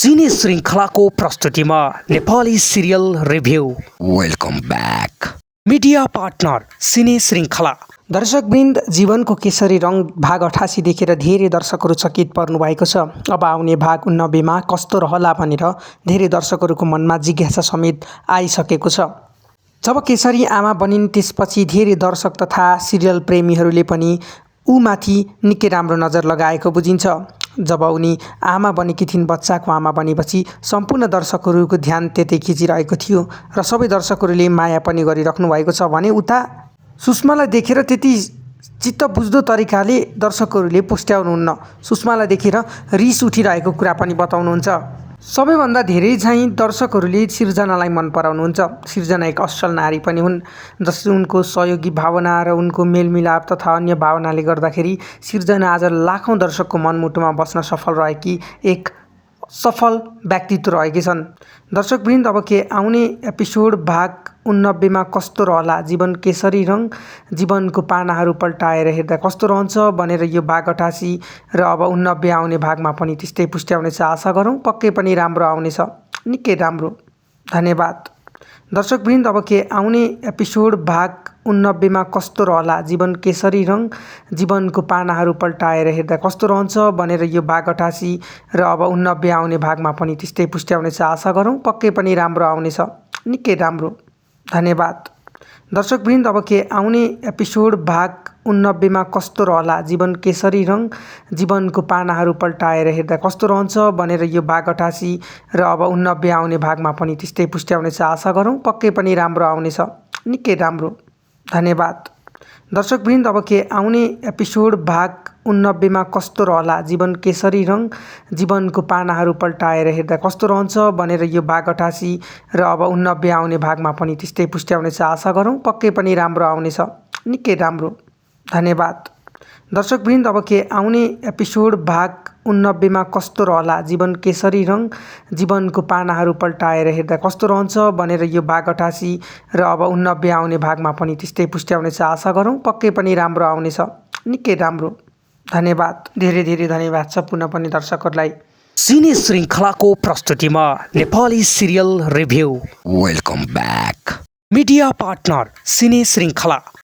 सिने श्रृङ्खलाको प्रस्तुतिमा Nepali serial review. Welcome back. Media partner Cine Shrinkhala. दर्शकवृन्द, जीवनको केसरी रङ भाग 88 देखेर धेरै दर्शकहरू चकित पर्नुभएको छ। अब आउने भाग 89मा कस्तो रहला भनेर धेरै दर्शकहरूको मनमा जिज्ञासा समेत आइसकेको छ। जब केसरी आमा बनिन् त्यसपछि धेरै दर्शक तथा सिरियल प्रेमीहरूले पनि ऊमाथि निकै राम्रो नजर लगाएको बुझिन्छ। जब उनी आमा बनेकी थिइन्, बच्चाको आमा बनेपछि सम्पूर्ण दर्शकहरूको ध्यान त्यतै खिचिरहेको थियो र सबै दर्शकहरूले माया पनि गरिराख्नु भएको छ भने उता सुषमालाई देखेर त्यति चित्त बुझ्दो तरिकाले दर्शकहरूले पुष्ट्याउनुहुन्न। सुषमालाई देखेर रिस उठिरहेको कुरा पनि बताउनुहुन्छ। सबैभन्दा धेरै चाहिँ दर्शकहरूले सिर्जनालाई मन पराउनुहुन्छ। सिर्जना एक असल नारी पनि हुन्, जसले उनको सहयोगी भावना र उनको मेलमिलाप तथा अन्य भावनाले गर्दाखेरि सिर्जना आज लाखौँ दर्शकको मनमुटुमा बस्न सफल रहेकी एक सफल व्यक्तित्व रहेकी छन्। दर्शकवृन्द, अब के आउने एपिसोड भाग 89मा कस्तो रहला, जीवन केसरी रङ जीवनको पानाहरू पल्टाएर हेर्दा कस्तो रहन्छ भनेर यो भाग 88 र अब 89 आउने भागमा पनि त्यस्तै पुष्ट्याउनेछ। आशा गरौँ पक्कै पनि राम्रो आउनेछ, निकै राम्रो। धन्यवाद। दर्शकवृन्द, अब के आउने एपिसोड भाग 89मा कस्तो रहला, जीवन केसरी रङ जीवनको पानाहरू पल्टाएर हेर्दा कस्तो रहन्छ भनेर यो भाग 88 र अब 89 आउने भागमा पनि त्यस्तै पुष्ट्याउनेछ। आशा गरौँ पक्कै पनि राम्रो आउनेछ, निकै राम्रो। धन्यवाद। दर्शकवृन्द, अब के आउने एपिसोड भाग 89मा कस्तो रहला, जीवन केसरी रङ जीवनको पानाहरू पल्टाएर हेर्दा कस्तो रहन्छ भनेर यो भाग 88 र अब 89 आउने भागमा पनि त्यस्तै पुष्ट्याउनेछ। आशा गरौँ पक्कै पनि राम्रो आउनेछ, निकै राम्रो। धन्यवाद। दर्शकवृन्द, अब के आउने एपिसोड भाग 89मा कस्तो रहला, जीवन केसरी रङ जीवनको पानाहरू पल्टाएर हेर्दा कस्तो रहन्छ भनेर यो भाग 88 र अब 89 आउने भागमा पनि त्यस्तै पुष्ट्याउनेछ। आशा गरौँ पक्कै पनि राम्रो आउनेछ, निकै राम्रो। धन्यवाद। दर्शकवृन्द, अब के आउने एपिसोड भाग 89मा कस्तो रहला, जीवन केसरी रङ जीवनको पानाहरू पल्टाएर हेर्दा कस्तो रहन्छ भनेर यो भाग 88 र अब 89 आउने भागमा पनि त्यस्तै पुष्ट्याउनेछ। आशा गरौँ पक्कै पनि राम्रो आउनेछ, निकै राम्रो। धन्यवाद। धेरै धेरै धन्यवाद छ पुनः पनि दर्शकहरूलाई। सिने श्रृङ्खलाको प्रस्तुतिमा Nepali serial review. Welcome back. Media partner Cine श्रृङ्खला।